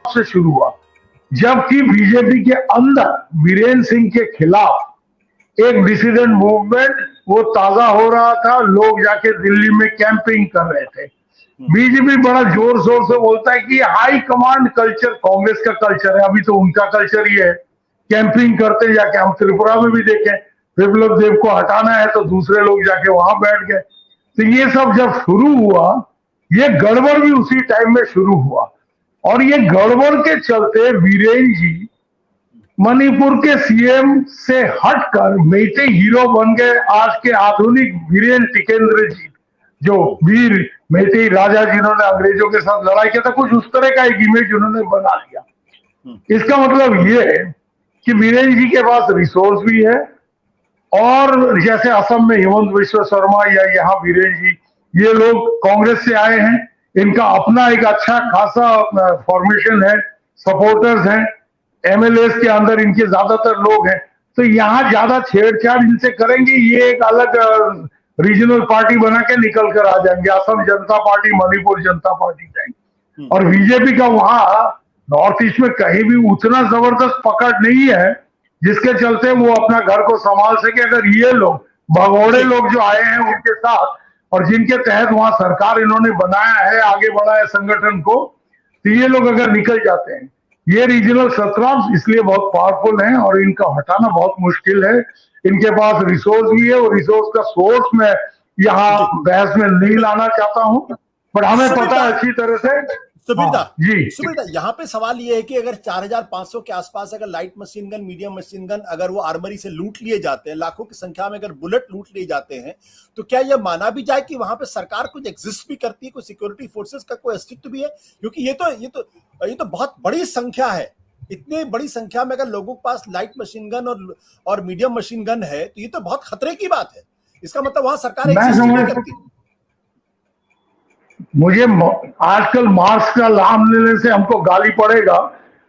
से शुरू हुआ, जबकि बीजेपी के अंदर वीरेंद्र सिंह के खिलाफ एक डिसिडेंट मूवमेंट वो ताजा हो रहा था। लोग जाके दिल्ली में कैंपिंग कर रहे थे। बीजेपी बड़ा जोर शोर से बोलता है कि हाई कमांड कल्चर कांग्रेस का कल्चर है, अभी तो उनका कल्चर ही है, कैंपिंग करते जाके। हम त्रिपुरा में भी देखें, विप्लव देव को हटाना है तो दूसरे लोग जाके वहां बैठ गए। तो ये सब जब शुरू हुआ, ये गड़बड़ भी उसी टाइम में शुरू हुआ, और ये गड़बड़ के चलते वीरेंद्र जी मणिपुर के सीएम से हटकर मेइतेई हीरो बन गए। आज के आधुनिक वीरेन टिकेंद्र जी, जो वीर मेइतेई राजा जिन्होंने अंग्रेजों के साथ लड़ाई किया था, कुछ उस तरह का एक इमेज उन्होंने बना लिया। इसका मतलब ये है कि वीरेन जी के पास रिसोर्स भी है, और जैसे असम में हिमंत विश्व शर्मा या यहाँ वीरेन जी, ये लोग कांग्रेस से आए हैं, इनका अपना एक अच्छा खासा फॉर्मेशन है, सपोर्टर्स हैं, एमएलए के अंदर इनके ज्यादातर लोग हैं। तो यहाँ ज्यादा छेड़छाड़ इनसे करेंगे, ये एक अलग रीजनल पार्टी बना के निकल कर आ जाएंगे, असम जनता पार्टी, मणिपुर जनता पार्टी जाएंगे। और बीजेपी का वहां नॉर्थ ईस्ट में कहीं भी उतना जबरदस्त पकड़ नहीं है जिसके चलते वो अपना घर को संभाल सके। अगर ये लोग भगोड़े लोग जो आए हैं उनके साथ, और जिनके तहत वहां सरकार इन्होंने बनाया है, आगे बढ़ाया संगठन को, तो ये लोग अगर निकल जाते हैं, ये रीजनल सत्रह इसलिए बहुत पावरफुल हैं और इनका हटाना बहुत मुश्किल है। इनके पास रिसोर्स भी है, और रिसोर्स का सोर्स मैं यहाँ बहस में नहीं लाना चाहता हूँ, पर हमें पता है अच्छी तरह से। सुबीर, यहाँ पे सवाल ये है कि अगर 4500 के आसपास अगर light machine gun, medium machine gun अगर वो आर्मरी से लूट लिए जाते हैं, लाखों की संख्या में अगर बुलेट लूट लिए जाते हैं, तो क्या यह माना भी जाए कि वहां पे सरकार कुछ एग्जिस्ट भी करती है, कोई सिक्योरिटी फोर्सेस का कोई अस्तित्व भी है? क्योंकि ये तो बहुत बड़ी संख्या है। इतनी बड़ी संख्या में अगर लोगों के पास लाइट मशीन गन और मीडियम मशीन गन है, तो ये तो बहुत खतरे की बात है। इसका मतलब वहां सरकार एग्जिस्ट नहीं करती। मुझे आजकल मार्क्स का नाम लेने से हमको गाली पड़ेगा,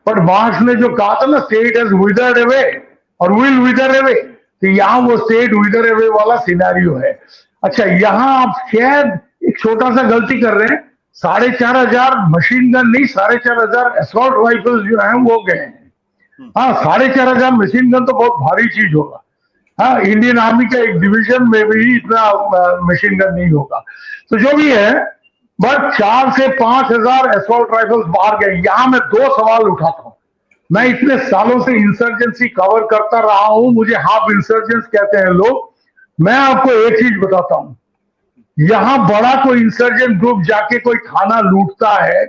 पर मार्क्स ने जो कहा था ना, स्टेट हैज विदर्ड अवे और विल विदर अवे, तो यहाँ वो स्टेट विदर अवे वाला सिनेरियो है। अच्छा, यहाँ आप शायद एक छोटा सा गलती कर रहे हैं, 4500 मशीन गन नहीं, 4500 असॉल्ट राइफल्स जो है वो गए हैं। हाँ, 4500 मशीन गन तो बहुत भारी चीज होगा। हाँ, इंडियन आर्मी का एक डिवीजन में भी इतना मशीन गन नहीं होगा। तो जो भी है, बस 4 से 5000 असॉल्ट राइफल्स बाहर गए। यहां मैं 2 सवाल उठाता हूं। मैं इतने सालों से इंसर्जेंसी कवर करता रहा हूं, मुझे हाफ इंसर्जेंस कहते हैं लोग। मैं आपको एक चीज बताता हूं, यहां बड़ा कोई इंसर्जेंट ग्रुप जाके कोई थाना लूटता है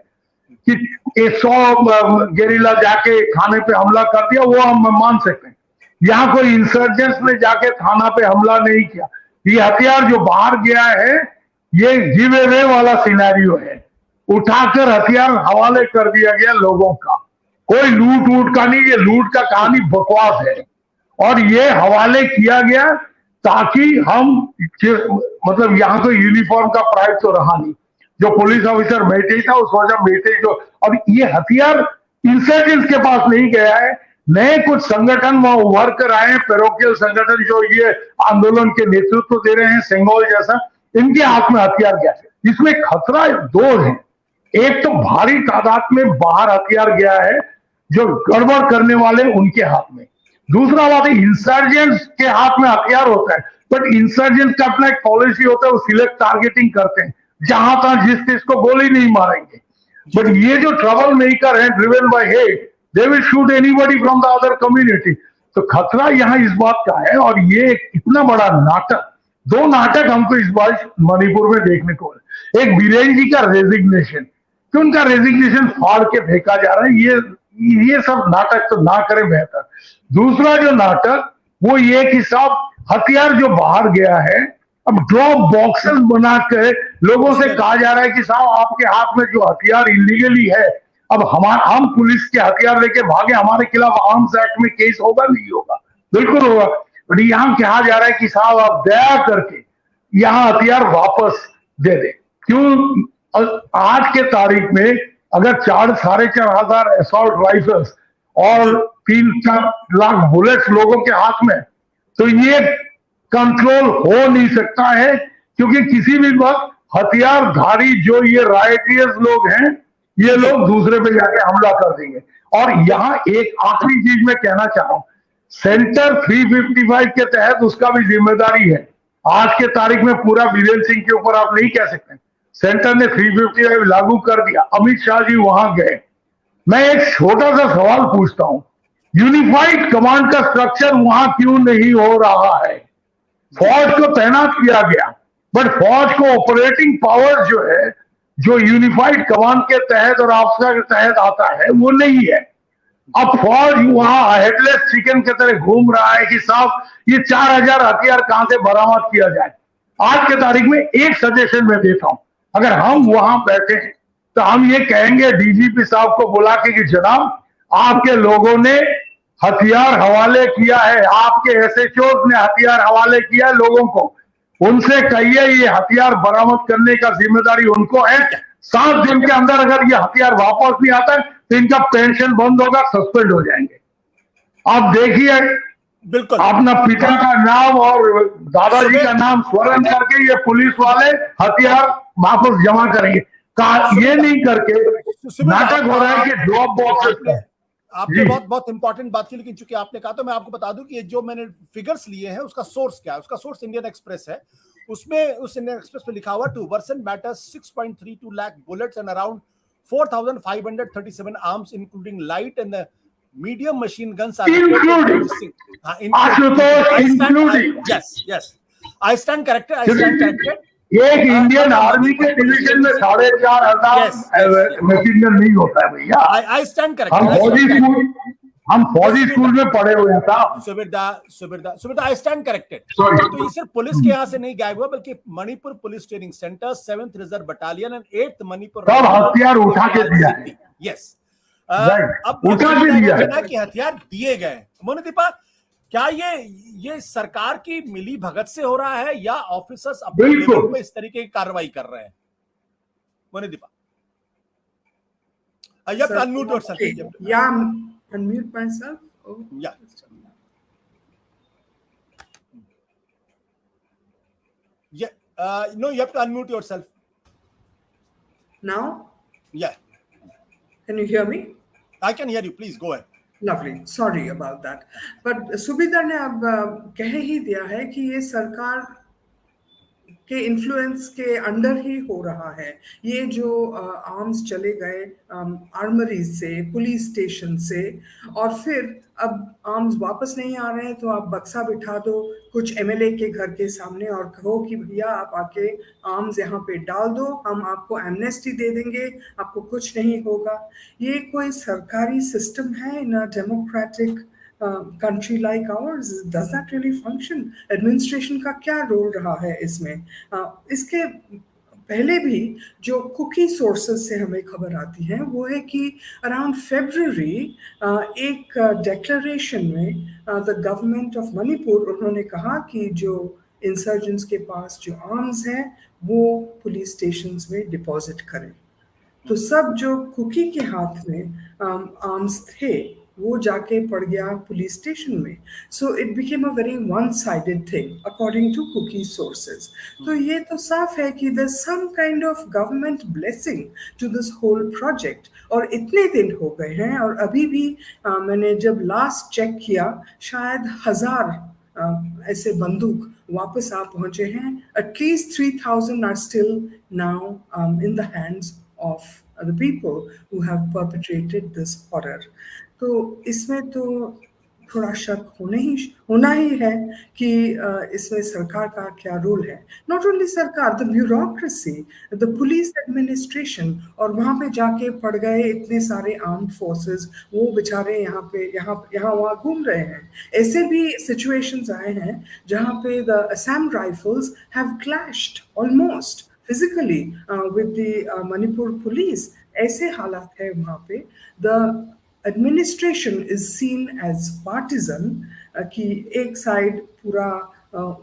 कि 100 गेरिला जाके थाने पे हमला कर दिया, वो हम मान सकते हैं। यहां कोई इंसर्जेंट्स ने जाके थाना पे हमला नहीं किया। ये हथियार जो बाहर गया है, ये गिव अवे वाला सिनेरियो है। उठाकर हथियार हवाले कर दिया गया लोगों का, कोई लूट वूट का नहीं। ये लूट का कहानी बकवास है, और ये हवाले किया गया ताकि हम, मतलब यहाँ तो यूनिफॉर्म का प्राइस तो रहा नहीं। जो पुलिस ऑफिसर मेइतेई था, उस वजह मेइतेई जो, और ये हथियार इंसर्जेंट्स के पास नहीं गया है। नए कुछ संगठन वहां उभर कर आए हैं, पैरोकियल संगठन जो ये आंदोलन के नेतृत्व दे रहे हैं, सेंगोल जैसा, इनके हाथ में हथियार गया है। इसमें खतरा 2 है। एक तो भारी तादाद में बाहर हथियार गया है, जो गड़बड़ करने वाले उनके हाथ में। दूसरा बात है, इंसर्जेंट्स के हाथ में हथियार होता है, बट इंसर्जेंट्स का अपना एक पॉलिसी होता है, वो सिलेक्ट टारगेटिंग करते हैं, जहां तक जिस चीज को गोली नहीं मारेंगे। बट ये जो ट्रबल मेकर है, driven by hate, they will shoot anybody from the other community. तो खतरा यहाँ इस बात का है, और ये इतना बड़ा नाटक, 2 नाटक हमको इस बार मणिपुर में देखने को है। एक बीरेन जी का रेजिग्नेशन, कि उनका रेजिग्नेशन फाड़ के फेंका जा रहा है, ये सब नाटक तो ना करें बेहतर। दूसरा जो नाटक वो ये कि साहब हथियार जो बाहर गया है, अब ड्रॉप बॉक्सेस बना के लोगों से कहा जा रहा है कि साहब आपके हाथ में जो हथियार इलीगली है, अब हम पुलिस के हथियार लेके भागे, हमारे खिलाफ आर्म्स एक्ट में केस होगा नहीं होगा? बिल्कुल होगा। बट यहाँ कहा जा रहा है कि साहब आप दया करके यहाँ हथियार वापस दे दे। क्यों? आज के तारीख में अगर 4-4,500 असॉल्ट राइफल्स और 3-4 लाख बुलेट्स लोगों के हाथ में, तो ये कंट्रोल हो नहीं सकता है, क्योंकि किसी भी वक्त हथियारधारी जो ये राइटियर्स लोग हैं, ये लोग दूसरे पे जाके हमला कर देंगे। और यहाँ एक आखिरी चीज मैं कहना चाह रहा हूं, सेंटर 355 के तहत उसका भी जिम्मेदारी है। आज के तारीख में पूरा वीरेंद्र सिंह के ऊपर आप नहीं कह सकते। सेंटर ने 355 लागू कर दिया, अमित शाह जी वहां गए। मैं एक छोटा सा सवाल पूछता हूं, यूनिफाइड कमांड का स्ट्रक्चर वहां क्यों नहीं हो रहा है? फौज को तैनात किया गया, बट फौज को ऑपरेटिंग पावर जो है, जो यूनिफाइड कमांड के तहत और आफ्सा के तहत आता है, वो नहीं है। अब फौज वहां हेडलेस चिकन की तरह घूम रहा है कि साहब ये 4000 हथियार कहां से बरामद किया जाए। आज के तारीख में एक सजेशन मैं देता हूं, अगर हम वहां बैठे हैं तो हम ये कहेंगे डीजीपी साहब को बुला के कि जनाब आपके लोगों ने हथियार हवाले किया है, आपके एसएचओ ने हथियार हवाले किया है लोगों को, उनसे कहिए ये हथियार बरामद करने का जिम्मेदारी उनको है। 7 दिन के अंदर अगर ये हथियार वापस नहीं आता है तो इनका पेंशन बंद होगा, सस्पेंड हो जाएंगे। आप देखिए, बिल्कुल अपना पिता का नाम और दादाजी का नाम स्वर्ण करके ये पुलिस वाले हथियार वापस जमा करेंगे। ये नहीं करके नाटक हो रहा है कि ड्रॉप बॉक्स। आपने बहुत बहुत इंपॉर्टेंट बात की, लेकिन चूंकि आपने कहा तो मैं आपको बता दूं कि ये जो मैंने फिगर्स लिए हैं उसका सोर्स क्या है। उसका सोर्स इंडियन एक्सप्रेस है। उसमें उस इंडियन एक्सप्रेस में लिखा हुआ two version matters 6.32 lakh bullets and around 4537 arms including light and medium machine guns are including. yes I stand corrected एक इंडियन आर्मी के डिवीजन में 4500 मशीन गन नहीं होता है भैया। I stand corrected। हम फौजी स्कूल में पढ़े हुए हैं साहब। सुबिरदा I stand corrected। तो ये सिर्फ पुलिस के यहाँ से नहीं गायब हुआ, बल्कि Manipur police training centre, 7th reserve battalion and 8th Manipur सब हथियार उठा के दिया। यस, अब कि हथियार दिए गए। मोनिदीपा, क्या ये सरकार की मिली भगत से हो रहा है या ऑफिसर्स अपने लेवल में इस तरीके की कार्रवाई कर रहे हैं? Monideepa, you have to unmute yourself. Yeah, unmute myself. Oh. Yeah. No, you have to unmute yourself. Now? Yeah. Can you hear me? I can hear you. Please go ahead. Lovely. Sorry about that. But सुबेदार ने अब कह ही दिया है कि ये सरकार के influence के अंडर ही हो रहा है। ये जो आर्म्स चले गए आर्मरी से, पुलिस स्टेशन से, और फिर अब आर्म्स वापस नहीं आ रहे हैं तो आप बक्सा बिठा दो कुछ एमएलए के घर के सामने और कहो कि भैया आप आके आर्म्स यहाँ पे डाल दो, हम आपको एमनेस्टी दे देंगे, आपको कुछ नहीं होगा। ये कोई सरकारी सिस्टम है in a democratic country like ours? Does that really function? Administration का क्या रोल रहा है इसमें? इसके पहले भी जो कुकी सोर्सेस से हमें खबर आती है वो है कि अराउंड फरवरी एक डिक्लेरेशन में द गवर्नमेंट ऑफ मणिपुर उन्होंने कहा कि जो इंसर्जेंट्स के पास जो आर्म्स हैं वो पुलिस स्टेशंस में डिपॉजिट करें। तो सब जो कुकी के हाथ में आर्म्स थे वो जाके पड़ गया पुलिस स्टेशन में। So it became a very one sided thing according to Kuki sources. तो ये तो साफ है कि there some kind of government blessing to this whole project. और इतने दिन हो गए हैं और अभी भी मैंने जब लास्ट चेक किया शायद 1000 ऐसे बंदूक वापस आ पहुंचे हैं। At least 3000 are still now in the hands of the people who have perpetrated this horror। तो इसमें तो थोड़ा शक होना ही है कि इसमें सरकार का क्या रोल है। नॉट ओनली सरकार, the bureaucracy, the police administration, और वहाँ पे जाके पड़ गए इतने सारे आर्म्ड फोर्सेस, वो बेचारे यहाँ वहाँ घूम रहे हैं। ऐसे भी सिचुएशंस आए हैं जहाँ पे the Assam rifles have clashed almost physically with the Manipur police। ऐसे हालात है वहाँ पे। The administration is seen as partisan, कि एक साइड पूरा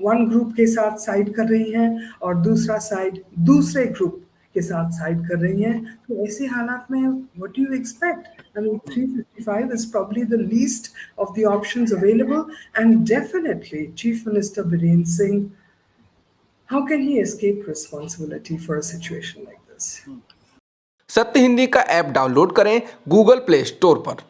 वन ग्रुप के साथ साइड कर रही है और दूसरा साइड दूसरे ग्रुप के साथ साइड कर रही है। तो ऐसे हालात में what do you expect? I mean 355 is probably the least of the options available, and definitely Chief Minister Biren Singh, how can he escape responsibility for a situation like this? सत्य हिंदी का app download करें Google play store पर।